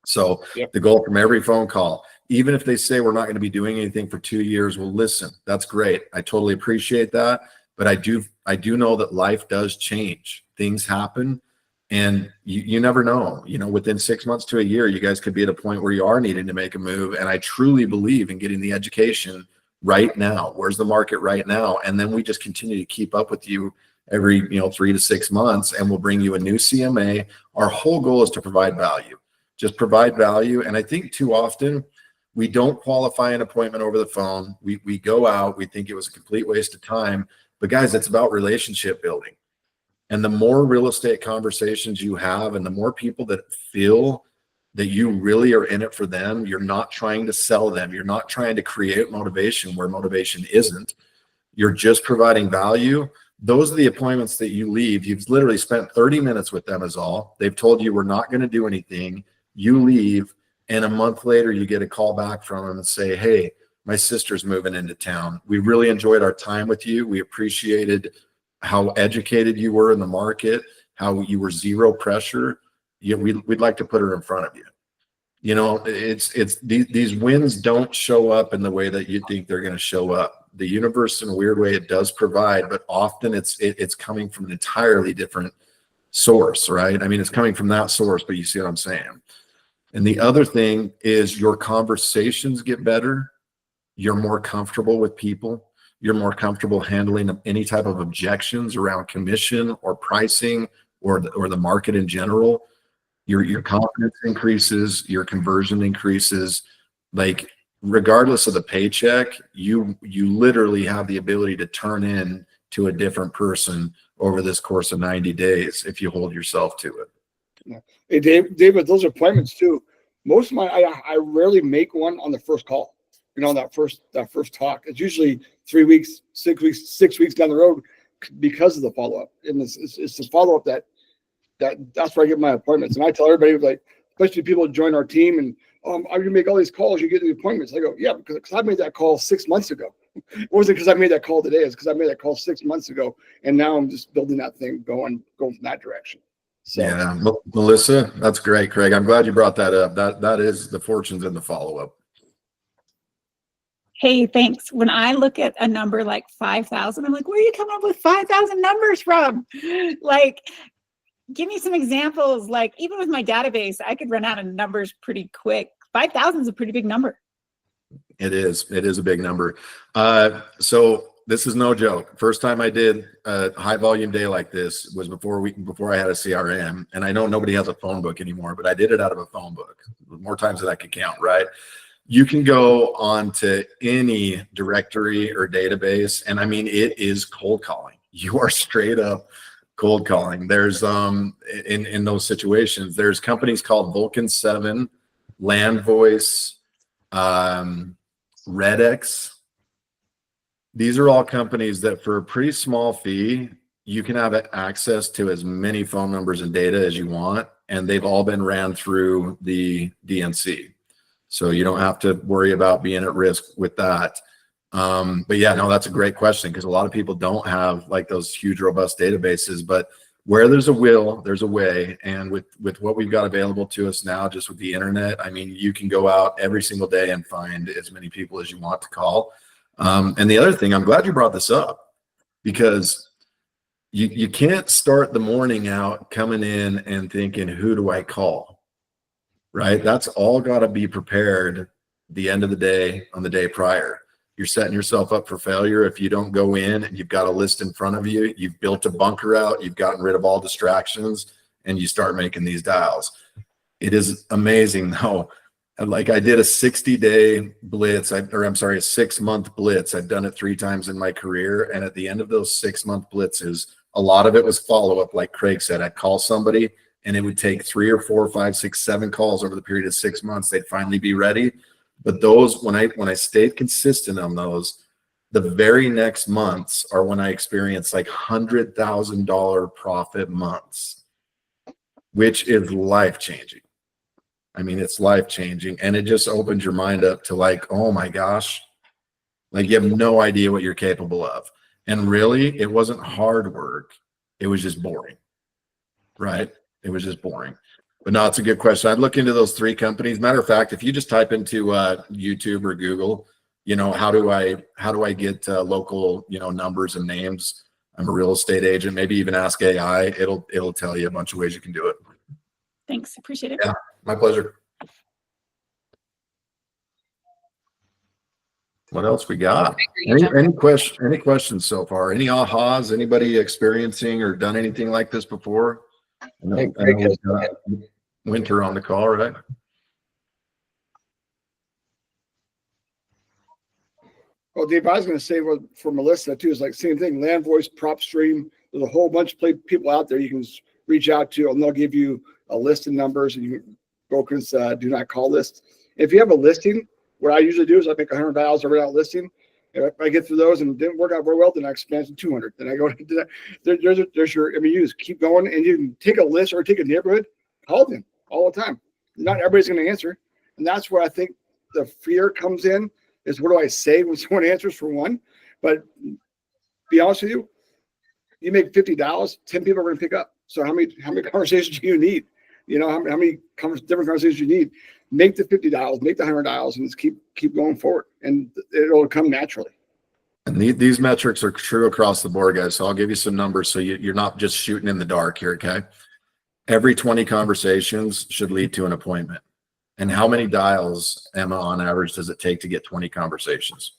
So The goal from every phone call, even if they say we're not going to be doing anything for 2 years, well, listen, that's great. I totally appreciate that. But I do know that life does change. Things happen, and you never know. Within 6 months to a year, you guys could be at a point where you are needing to make a move. And I truly believe in getting the education right now? Where's the market right now? And then we just continue to keep up with you every 3 to 6 months, and we'll bring you a new CMA. Our whole goal is to provide value. Just provide value. And I think too often we don't qualify an appointment over the phone. We go out, we think it was a complete waste of time. But guys, it's about relationship building. And the more real estate conversations you have, and the more people that feel that you really are in it for them, you're not trying to sell them, you're not trying to create motivation where motivation isn't, you're just providing value. Those are the appointments that you leave. You've literally spent 30 minutes with them is all. They've told you we're not going to do anything. You leave, and a month later you get a call back from them and say, hey, my sister's moving into town. We really enjoyed our time with you. We appreciated how educated you were in the market, how you were zero pressure. We'd like to put her in front of you. It's these wins don't show up in the way that you think they're going to show up. The universe, in a weird way, it does provide, but often it's coming from an entirely different source, right? I mean, it's coming from that source, but you see what I'm saying? And the other thing is your conversations get better. You're more comfortable with people. You're more comfortable handling any type of objections around commission or pricing or the market in general. Your confidence increases, your conversion increases. Like, regardless of the paycheck, you literally have the ability to turn in to a different person over this course of 90 days if you hold yourself to it. Yeah. Hey, David, those appointments too. Most of I rarely make one on the first call. That first talk. It's usually 3 weeks, 6 weeks, 6 weeks down the road because of the follow up. And it's the follow up that's where I get my appointments. And I tell everybody, like, especially people who join our team, and I'm going to make all these calls, you get the appointments. I go, yeah, because I made that call 6 months ago. It wasn't because I made that call today. It's because I made that call 6 months ago. And now I'm just building that thing, going from that direction. So. Yeah, Melissa, that's great, Craig. I'm glad you brought that up. That is the fortunes in the follow-up. Hey, thanks. When I look at a number like 5,000, I'm like, where are you coming up with 5,000 numbers from? Like, give me some examples. Like, even with my database, I could run out of numbers pretty quick. 5,000 is a pretty big number. It is a big number. So this is no joke. First time I did a high volume day like this was before I had a CRM. And I know nobody has a phone book anymore, but I did it out of a phone book more times than I could count, right? You can go on to any directory or database, and I mean, it is cold calling. You are straight up cold calling. There's in those situations, there's companies called Vulcan 7, Land Voice, Redex. These are all companies that for a pretty small fee, you can have access to as many phone numbers and data as you want, and they've all been ran through the DNC. So you don't have to worry about being at risk with that. But yeah, no, that's a great question, because a lot of people don't have like those huge, robust databases. But where there's a will, there's a way. And with what we've got available to us now, just with the internet, I mean, you can go out every single day and find as many people as you want to call. And the other thing, I'm glad you brought this up, because you can't start the morning out coming in and thinking, who do I call? Right? That's all got to be prepared the end of the day on the day prior. You're setting yourself up for failure if you don't go in and you've got a list in front of you, you've built a bunker out, you've gotten rid of all distractions, and you start making these dials. It is amazing though. Like, I did a 60-day blitz, a 6-month blitz. I've done it 3 times in my career. And at the end of those 6-month blitzes, a lot of it was follow-up. Like Craig said, I'd call somebody and it would take 3 or 4, 5, 6, 7 calls over the period of 6 months. They'd finally be ready. But those, when I stayed consistent on those, the very next months are when I experienced like $100,000 profit months, which is life-changing. I mean, it's life-changing, and it just opens your mind up to like, oh my gosh, like you have no idea what you're capable of. And really, it wasn't hard work. It was just boring, right? It was just boring. But no, it's a good question. I'd look into those 3 companies. Matter of fact, if you just type into YouTube or Google, how do I get local, numbers and names? I'm a real estate agent. Maybe even ask AI. It'll tell you a bunch of ways you can do it. Thanks. Appreciate it. Yeah, my pleasure. What else we got? You jump in. Any questions so far? Any ahas? Anybody experiencing or done anything like this before? I know we've got Winter on the call, right? Well, Dave, I was going to say, well, for Melissa too, is like same thing. Land Voice, Prop Stream. There's a whole bunch of people out there you can reach out to, and they'll give you a list of numbers, and you can brokers do not call list. If you have a listing, what I usually do is I make 100 dials every out listing. If I get through those and it didn't work out very well, then I expand to 200. Then I go to that. There's your MUs. Keep going, and you can take a list or take a neighborhood, call them all the time. Not everybody's going to answer, and that's where I think the fear comes in. Is what do I say when someone answers for one? But be honest with you, you make $50, 10 people are going to pick up. So how many conversations do you need? You know, how many different conversations you need? Make the $50, make the $100, and just keep going forward, and it'll come naturally. And these metrics are true across the board, guys. So I'll give you some numbers so you're not just shooting in the dark here, okay? Every 20 conversations should lead to an appointment. And how many dials, Emma, on average, does it take to get 20 conversations?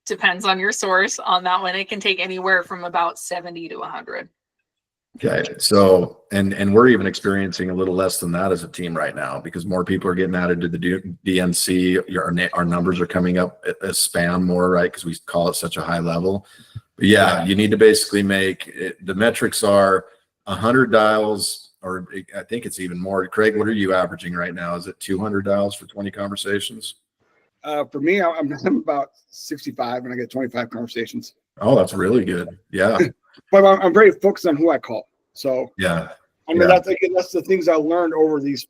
Depends on your source on that one. It can take anywhere from about 70 to 100. Okay, so and we're even experiencing a little less than that as a team right now because more people are getting added to the DNC. Our numbers are coming up as spam more, right? Because we call it such a high level. But yeah, you need to basically make it, the metrics are 100 dials. Or I think it's even more. Craig, what are you averaging right now? Is it 200 dials for 20 conversations? For me, I'm about 65 and I get 25 conversations. Oh, that's really good. Yeah. But I'm very focused on who I call. So yeah. I mean, that's the things I learned over these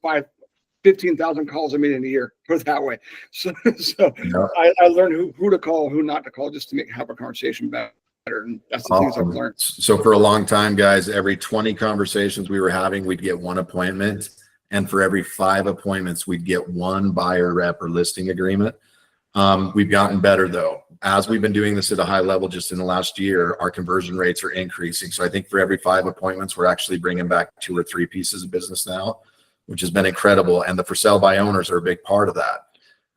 15,000 calls I made in a year, put it that way. So yeah. I learned who to call, who not to call, just to have a conversation better. And that's the things I've learned. So for a long time, guys, every 20 conversations we were having, we'd get one appointment. And for every 5 appointments, we'd get one buyer rep or listing agreement. We've gotten better though. As we've been doing this at a high level just in the last year, our conversion rates are increasing. So I think for every 5 appointments, we're actually bringing back 2 or 3 pieces of business now, which has been incredible. And the for sale by owners are a big part of that.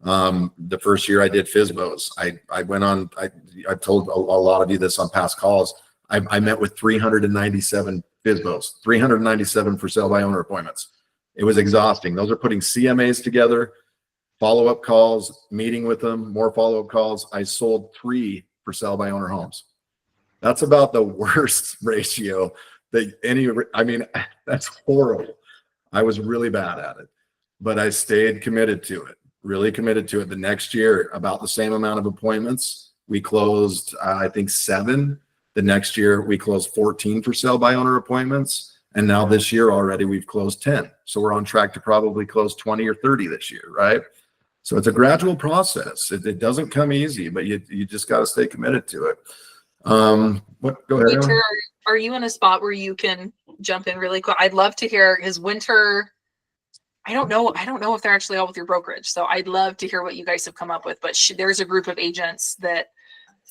The first year I did FSBOs, I went on, I've told a lot of you this on past calls. I met with 397 FSBOs, 397 for sale by owner appointments. It was exhausting. Those are putting CMAs together, follow-up calls, meeting with them, more follow-up calls. I sold 3 for sale by owner homes. That's about the worst ratio that I mean, that's horrible. I was really bad at it, but I stayed committed to it. Really committed to it. The next year, about the same amount of appointments. We closed, I think 7. The next year, we closed 14 for sale by owner appointments. And now this year already, we've closed 10. So we're on track to probably close 20 or 30 this year, right? So it's a gradual process. It doesn't come easy, but you just got to stay committed to it. Go ahead. Winter, are you in a spot where you can jump in really quick? I'd love to hear his Winter. I don't know if they're actually all with your brokerage. So I'd love to hear what you guys have come up with, but there's a group of agents that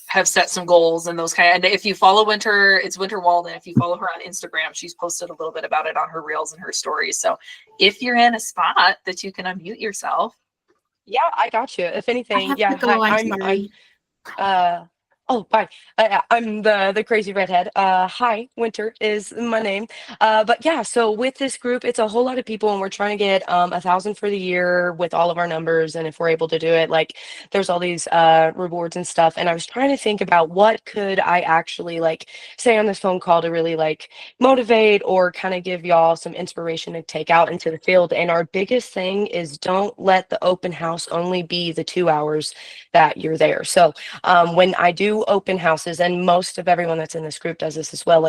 have set some goals and those and if you follow Winter, it's Winter Walden. If you follow her on Instagram, she's posted a little bit about it on her reels and her stories. So if you're in a spot that you can unmute yourself. Yeah, I got you. If anything, Oh, bye. I'm the crazy redhead. Hi, Winter is my name. But yeah, so with this group, it's a whole lot of people, and we're trying to get 1,000 for the year with all of our numbers. And if we're able to do it, like there's all these rewards and stuff. And I was trying to think about what could I actually say on this phone call to really motivate or kind of give y'all some inspiration to take out into the field. And our biggest thing is don't let the open house only be the 2 hours that you're there. So when I do open houses, and most of everyone that's in this group does this as well,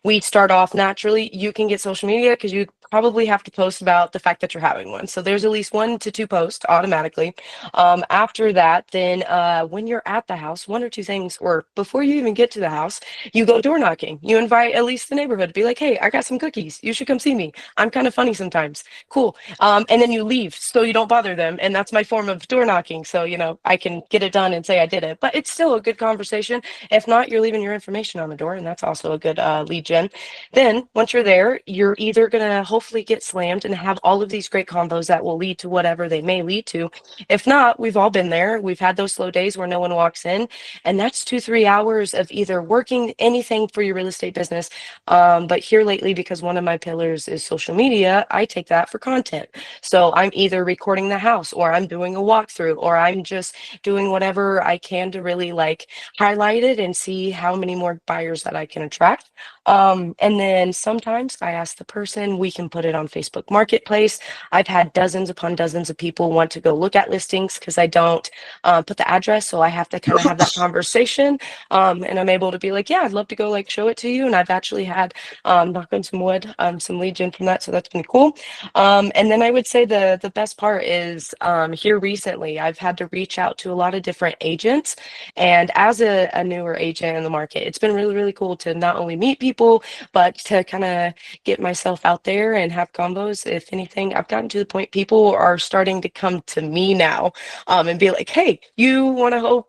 we start off naturally. You can get social media because you probably have to post about the fact that you're having one. So there's at least 1 to 2 posts automatically. After that, then when you're at the house, 1 or 2 things, or before you even get to the house, you go door knocking. You invite at least the neighborhood to be like, hey, I got some cookies. You should come see me. I'm kind of funny sometimes. Cool. And then you leave so you don't bother them. And that's my form of door knocking. So, I can get it done and say I did it, but it's still a good conversation. If not, you're leaving your information on the door, and that's also a good lead gen. Then once you're there, you're either going to hopefully hopefully get slammed and have all of these great combos that will lead to whatever they may lead to. If not, we've all been there. We've had those slow days where no one walks in, and that's 2-3 hours of either working anything for your real estate business. But here lately, because one of my pillars is social media, I take that for content. So I'm either recording the house, or I'm doing a walkthrough, or I'm just doing whatever I can to really like highlight it and see how many more buyers that I can attract. And then sometimes I ask the person, we can put it on Facebook Marketplace. I've had dozens upon dozens of people want to go look at listings because I don't put the address. So I have to kind of have that conversation. And I'm able to be like, yeah, I'd love to go like show it to you. And I've actually had, knock on some wood, some lead gen from that. So that's been cool. And then I would say the best part is here recently, I've had to reach out to a lot of different agents. And as a newer agent in the market, it's been really, really cool to not only meet people, but to kind of get myself out there and have combos. If anything, I've gotten to the point people are starting to come to me now and be like, hey, you want to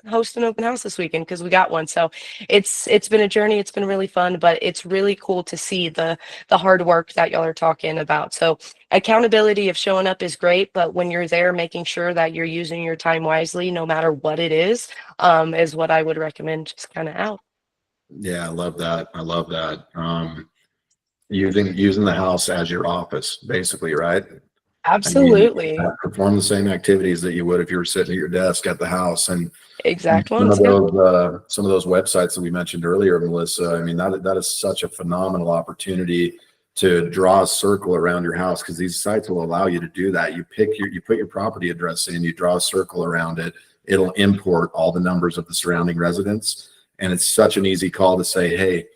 host an open house this weekend? Because we got one. So it's been a journey. It's been really fun, but it's really cool to see the hard work that y'all are talking about. So accountability of showing up is great, but when you're there, making sure that you're using your time wisely, no matter what it is what I would recommend just kind of out. Yeah, I love that. I love that. Using the house as your office, basically, right? Absolutely. I mean, perform the same activities that you would if you were sitting at your desk at the house. And Exact some ones. of Yeah. those websites that we mentioned earlier, Melissa, I mean, that is such a phenomenal opportunity to draw a circle around your house, because these sites will allow you to do that. You put your property address in, you draw a circle around it. It'll import all the numbers of the surrounding residents. And it's such an easy call to say, hey,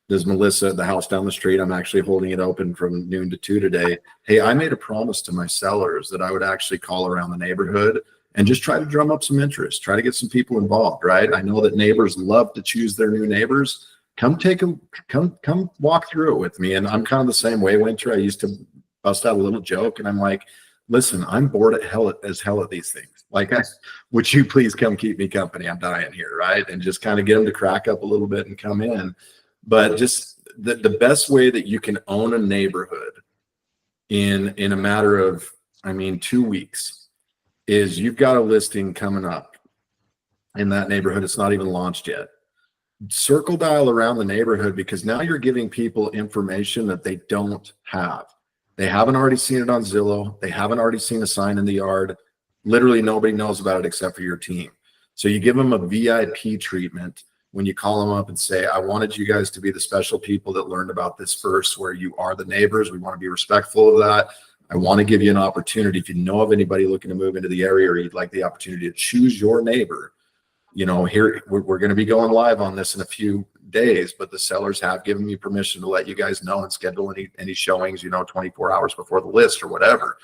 does Melissa at the house down the street, I'm actually holding it open from noon to 2 today. Hey, I made a promise to my sellers that I would actually call around the neighborhood and just try to drum up some interest, try to get some people involved, right? I know that neighbors love to choose their new neighbors. Come walk through it with me. And I'm kind of the same way, Winter. I used to bust out a little joke, and I'm like, listen, I'm bored as hell at these things. Like, would you please come keep me company? I'm dying here, right? And just kind of get them to crack up a little bit and come in. But just the best way that you can own a neighborhood in a matter of, 2 weeks is you've got a listing coming up in that neighborhood. It's not even launched yet. Circle dial around the neighborhood, because now you're giving people information that they don't have. They haven't already seen it on Zillow. They haven't already seen a sign in the yard. Literally nobody knows about it except for your team. So you give them a VIP treatment when you call them up and say, I wanted you guys to be the special people that learned about this first, where you are the neighbors. We want to be respectful of that. I want to give you an opportunity. If you know of anybody looking to move into the area, or you'd like the opportunity to choose your neighbor, here we're going to be going live on this in a few days, but the sellers have given me permission to let you guys know and schedule any showings, 24 hours before the list or whatever.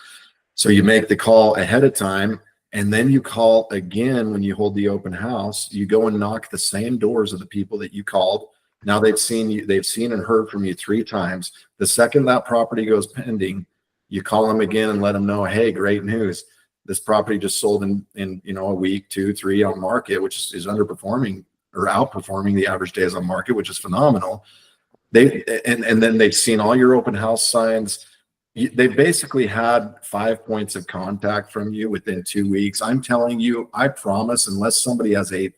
So you make the call ahead of time, and then you call again when you hold the open house. You go and knock the same doors of the people that you called. Now they've seen you, they've seen and heard from you 3 times. The second that property goes pending, you call them again and let them know, hey, great news. This property just sold in a week, 2, 3 on market, which is underperforming or outperforming the average days on market, which is phenomenal. And then they've seen all your open house signs. They basically had 5 points of contact from you within 2 weeks. I'm telling you, I promise, unless somebody has a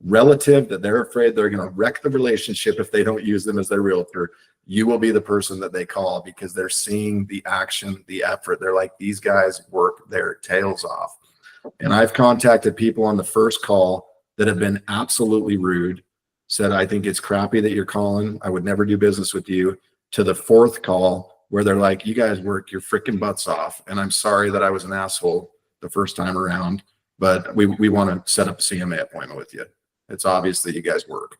relative that they're afraid they're going to wreck the relationship if they don't use them as their realtor, you will be the person that they call, because they're seeing the action, the effort. They're like, these guys work their tails off. And I've contacted people on the first call that have been absolutely rude, said, I think it's crappy that you're calling. I would never do business with you, to the 4th call where they're like, you guys work your freaking butts off. And I'm sorry that I was an asshole the first time around, but we want to set up a CMA appointment with you. It's obvious that you guys work.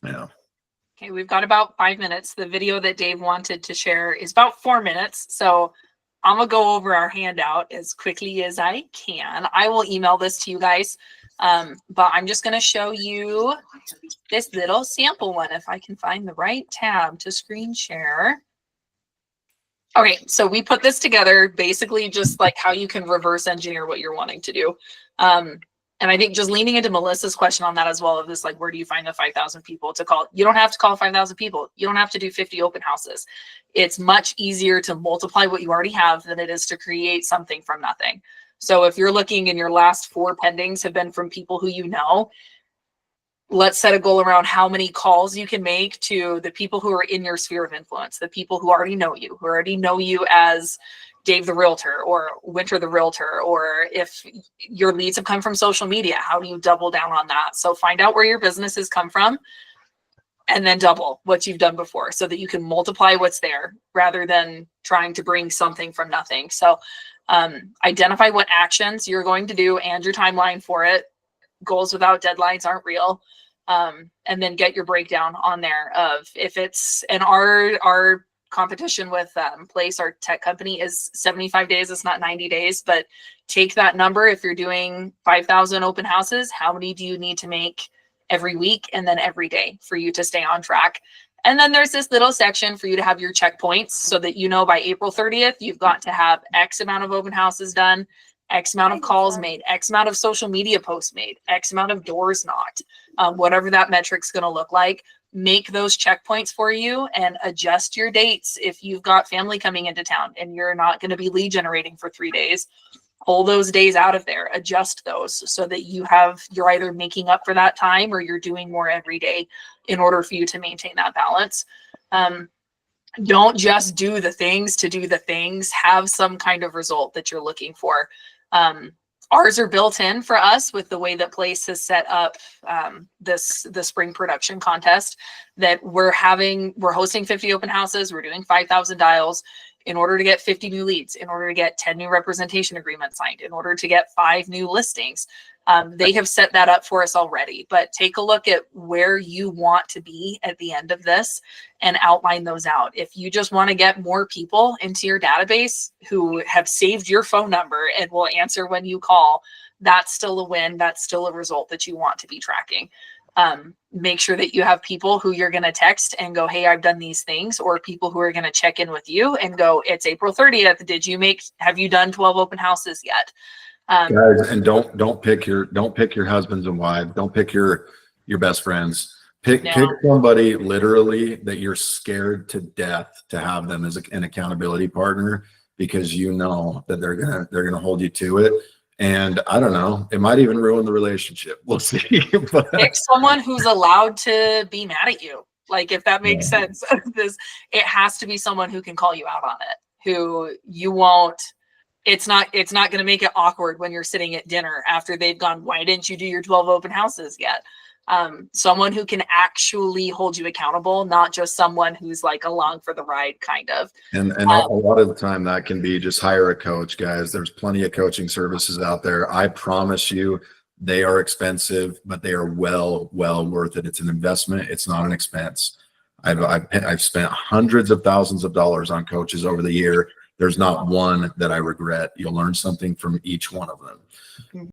Yeah. Okay, we've got about 5 minutes. The video that Dave wanted to share is about 4 minutes. So I'm gonna go over our handout as quickly as I can. I will email this to you guys. But I'm just gonna show you this little sample one, if I can find the right tab to screen share. Okay, so we put this together basically just like how you can reverse engineer what you're wanting to do. And I think just leaning into Melissa's question on that as well, of this, like, where do you find the 5,000 people to call? You don't have to call 5,000 people. You don't have to do 50 open houses. It's much easier to multiply what you already have than it is to create something from nothing. So if you're looking and your last 4 pendings have been from people who you know, let's set a goal around how many calls you can make to the people who are in your sphere of influence, the people who already know you as Dave the Realtor or Winter the Realtor, or if your leads have come from social media, how do you double down on that? So find out where your businesses come from and then double what you've done before so that you can multiply what's there rather than trying to bring something from nothing. So identify what actions you're going to do and your timeline for it. Goals without deadlines aren't real. And then get your breakdown on there of if it's, and our competition with Place, our tech company, is 75 days. It's not 90 days, but take that number. If you're doing 5,000 open houses, how many do you need to make every week and then every day for you to stay on track? And then there's this little section for you to have your checkpoints so that you know by April 30th, you've got to have X amount of open houses done, X amount of calls made, X amount of social media posts made, X amount of doors knocked, whatever that metric's going to look like. Make those checkpoints for you and adjust your dates. If you've got family coming into town and you're not going to be lead generating for 3 days, pull those days out of there, adjust those so that you're either making up for that time or you're doing more every day in order for you to maintain that balance. Don't just do the things to do the things. Have some kind of result that you're looking for. Ours are built in for us with the way that Place has set up the spring production contest, that we're hosting 50 open houses. We're doing 5,000 dials in order to get 50 new leads, in order to get 10 new representation agreements signed, in order to get 5 new listings. They have set that up for us already, but take a look at where you want to be at the end of this and outline those out. If you just want to get more people into your database who have saved your phone number and will answer when you call, that's still a win. That's still a result that you want to be tracking. Make sure that you have people who you're going to text and go, hey, I've done these things, or people who are going to check in with you and go, it's April 30th. Have you done 12 open houses yet? Guys, and don't pick your husbands and wives. Don't pick your best friends. Pick somebody literally that you're scared to death to have them as an accountability partner, because you know that they're gonna hold you to it. And I don't know, it might even ruin the relationship. We'll see. But pick someone who's allowed to be mad at you. Like, if that makes sense, it has to be someone who can call you out on it, who you won't. It's not going to make it awkward when you're sitting at dinner after they've gone, why didn't you do your 12 open houses yet? Someone who can actually hold you accountable, not just someone who's like along for the ride kind of. And a lot of the time that can be just hire a coach, guys. There's plenty of coaching services out there. I promise you they are expensive, but they are well worth it. It's an investment. It's not an expense. I've spent hundreds of thousands of dollars on coaches over the year. There's not one that I regret. You'll learn something from each one of them.